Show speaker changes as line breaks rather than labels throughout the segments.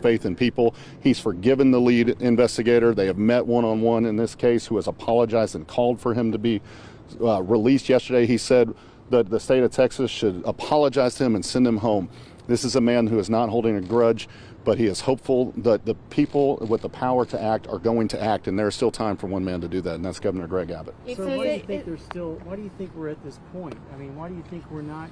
faith in people. He's forgiven the lead investigator. They have met one-on-one in this case, who has apologized and called for him to be released yesterday. He said that the state of Texas should apologize to him and send him home. This is a man who is not holding a grudge, but he is hopeful that the people with the power to act are going to act, and there's still time for one man to do that, and that's Governor Greg Abbott.
So why do you think why do you think we're at this point? I mean, why do you think we're not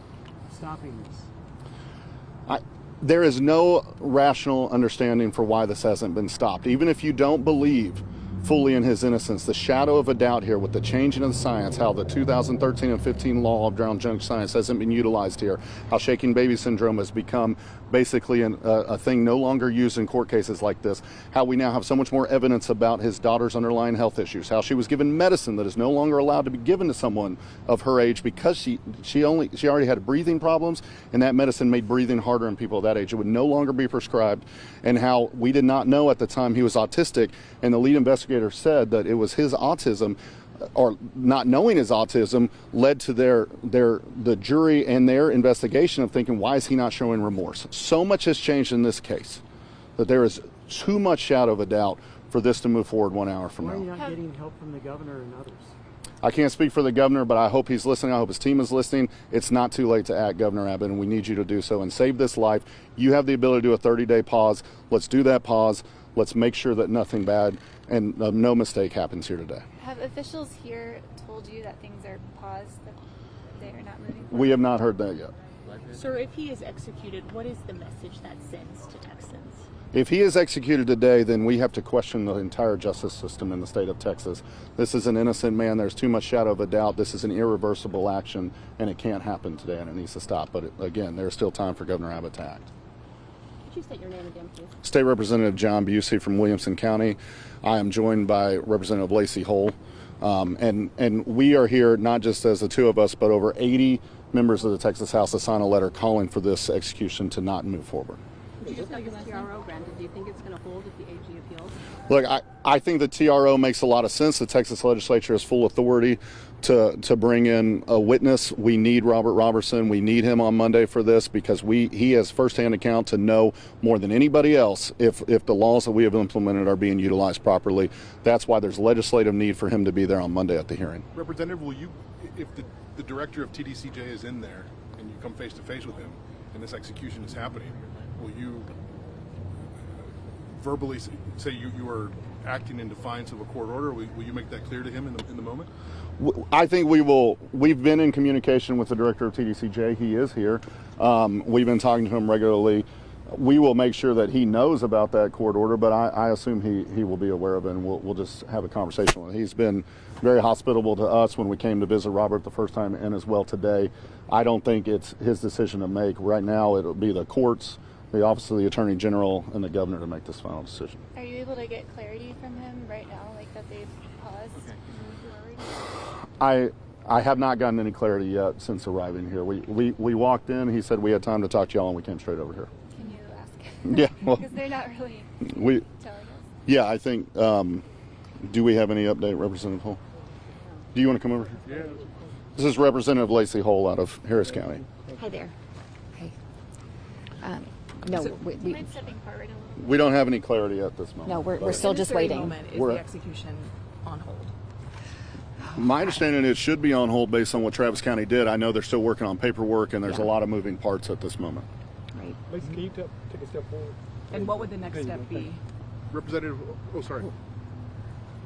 stopping this?
There is no rational understanding for why this hasn't been stopped. Even if you don't believe fully in his innocence, the shadow of a doubt here with the changing of the science, how the 2013 and 15 law of drown junk science hasn't been utilized here, how shaking baby syndrome has become basically a thing no longer used in court cases like this, how we now have so much more evidence about his daughter's underlying health issues, how she was given medicine that is no longer allowed to be given to someone of her age because she already had breathing problems, and that medicine made breathing harder in people of that age. It would no longer be prescribed, and how we did not know at the time he was autistic, and the lead investigator said that it was his autism, or not knowing his autism, led to the jury and their investigation of thinking, why is he not showing remorse? So much has changed in this case that there is too much shadow of a doubt for this to move forward 1 hour from now.
Why are you not getting help from the governor and others?
I can't speak for the governor, but I hope he's listening. I hope his team is listening. It's not too late to act, Governor Abbott, and we need you to do so and save this life. You have the ability to do a 30-day pause. Let's do that pause. Let's make sure that nothing bad and no mistake happens here today.
Have officials here told you that things are paused, that they are not moving forward?
We have not heard that yet.
Sir, if he is executed, what is the message that sends to Texans?
If he is executed today, then we have to question the entire justice system in the state of Texas. This is an innocent man. There's too much shadow of a doubt. This is an irreversible action, and it can't happen today, and it needs to stop. But again, there's still time for Governor Abbott to act.
Could you state your name again, please?
State Representative John Bucy from Williamson County. I am joined by Representative Lacey Hull. And we are here not just as the two of us, but over 80 members of the Texas House to sign a letter calling for this execution to not move forward.
Did you just have this TRO granted? Do you think it's going to hold if the AG appeals?
Look, I think the TRO makes a lot of sense. The Texas legislature has full authority to bring in a witness. We need Robert Roberson. We need him on Monday for this because he has firsthand account to know more than anybody else if the laws that we have implemented are being utilized properly. That's why there's legislative need for him to be there on Monday at the hearing.
Representative, will you, if the director of TDCJ is in there and you come face to face with him and this execution is happening, will you verbally say you are acting in defiance of a court order? Will you make that clear to him in the moment?
I think we will. We've been in communication with the director of TDCJ. He is here. We've been talking to him regularly. We will make sure that he knows about that court order, but I assume he will be aware of it, and we'll just have a conversation with him. He's been very hospitable to us when we came to visit Robert the first time and as well today. I don't think it's his decision to make. Right now it'll be the courts, the Office of the Attorney General, and the governor to make this final decision.
Are you able to get clarity from him right now, like that they've paused?
I have not gotten any clarity yet since arriving here. We walked in, he said we had time to talk to y'all, and we came straight over here.
Can you ask?
Yeah, well,
because they're not really telling us.
Yeah, I think, do we have any update, Representative Hull? Do you want to come over here?
Yeah.
This is Representative Lacey Hull out of Harris County.
Hi there. Hi. No,
Mind stepping forward a little?
We don't have any clarity at this moment.
no, we're still just waiting.
Is the execution on hold?
My understanding is it should be on hold based on what Travis County did. I know they're still working on paperwork, and there's a lot of moving parts at this moment.
Right.
Lacey, can you take a step forward?
And what would the next step be?
Representative, oh sorry.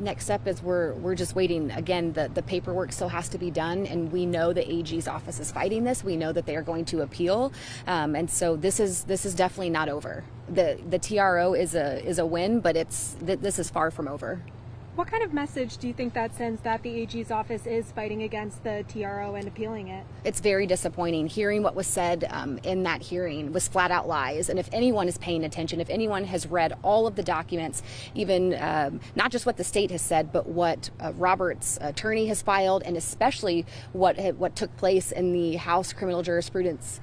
Next step is we're just waiting. Again, the paperwork still has to be done, and we know the AG's office is fighting this. We know that they are going to appeal, and so this is definitely not over. The TRO is a win, but this is far from over.
What kind of message do you think that sends that the AG's office is fighting against the TRO and appealing it?
It's very disappointing. Hearing what was said in that hearing was flat out lies. And if anyone is paying attention, if anyone has read all of the documents, even not just what the state has said, but what Robert's attorney has filed, and especially what took place in the House Criminal Jurisprudence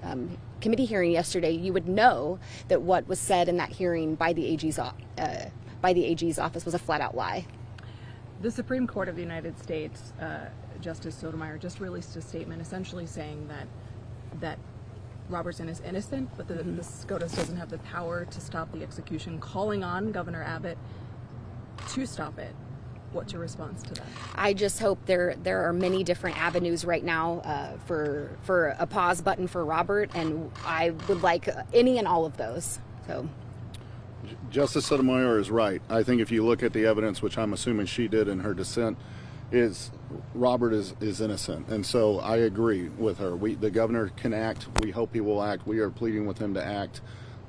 Committee hearing yesterday, you would know that what was said in that hearing by the AG's office was a flat out lie.
The Supreme Court of the United States, Justice Sotomayor, just released a statement essentially saying that Robertson is innocent, but the SCOTUS doesn't have the power to stop the execution, calling on Governor Abbott to stop it. What's your response to that?
I just hope there are many different avenues right now for a pause button for Robert, and I would like any and all of those. So.
Justice Sotomayor is right. I think if you look at the evidence, which I'm assuming she did in her dissent, is Robert is innocent, and so I agree with her. The governor can act. We hope he will act. We are pleading with him to act.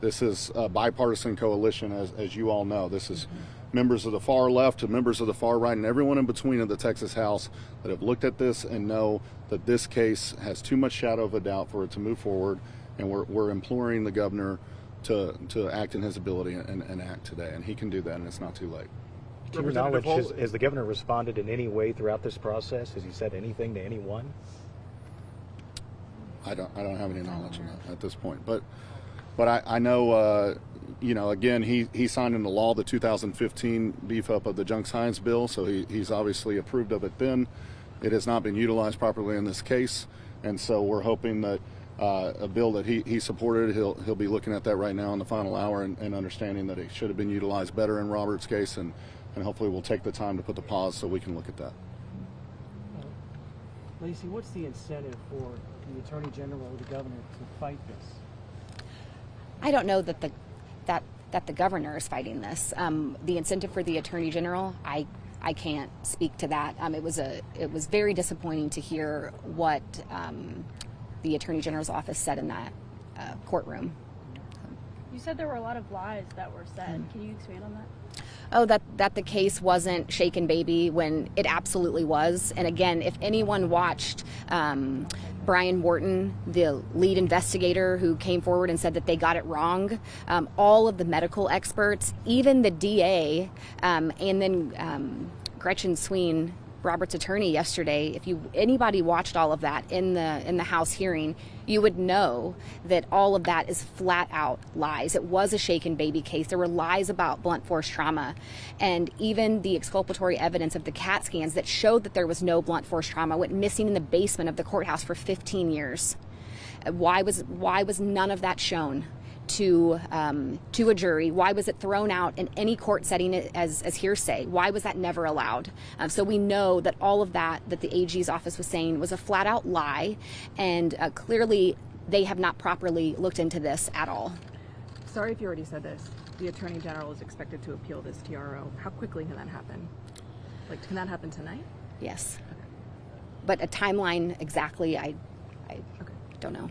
This is a bipartisan coalition, as you all know. This is members of the far left and members of the far right and everyone in between in the Texas House that have looked at this and know that this case has too much shadow of a doubt for it to move forward, and we're imploring the governor to act in his ability and act today, and he can do that, and it's not too late.
To your knowledge, has the governor responded in any way throughout this process? Has he said anything to anyone?
I don't have any knowledge of that at this point, but I know, again, he signed into law the 2015 beef up of the junk science bill, so he's obviously approved of it then. It has not been utilized properly in this case, and so we're hoping that a bill that he supported, he'll be looking at that right now in the final hour and understanding that it should have been utilized better in Robert's case, and hopefully we'll take the time to put the pause so we can look at that.
Lacey, what's the incentive for the Attorney General or the governor to fight this?
I don't know that the governor is fighting this. The incentive for the Attorney General, I can't speak to that. It was very disappointing to hear what the Attorney General's office said in that courtroom.
You said there were a lot of lies that were said. Can you expand on that?
Oh, that the case wasn't shaken baby when it absolutely was. And again, if anyone watched Brian Wharton, the lead investigator who came forward and said that they got it wrong, all of the medical experts, even the DA, and then Gretchen Sween, Robert's attorney, yesterday, if anybody watched all of that in the House hearing, you would know that all of that is flat out lies. It was a shaken baby case. There were lies about blunt force trauma, and even the exculpatory evidence of the CAT scans that showed that there was no blunt force trauma went missing in the basement of the courthouse for 15 years. Why was none of that shown to a jury? Why was it thrown out in any court setting as hearsay? Why was that never allowed? So we know that all of that the AG's office was saying was a flat out lie, and clearly they have not properly looked into this at all.
Sorry if you already said this. The Attorney General is expected to appeal this TRO. How quickly can that happen? Can that happen tonight?
Yes. Okay. But a timeline exactly, I don't know.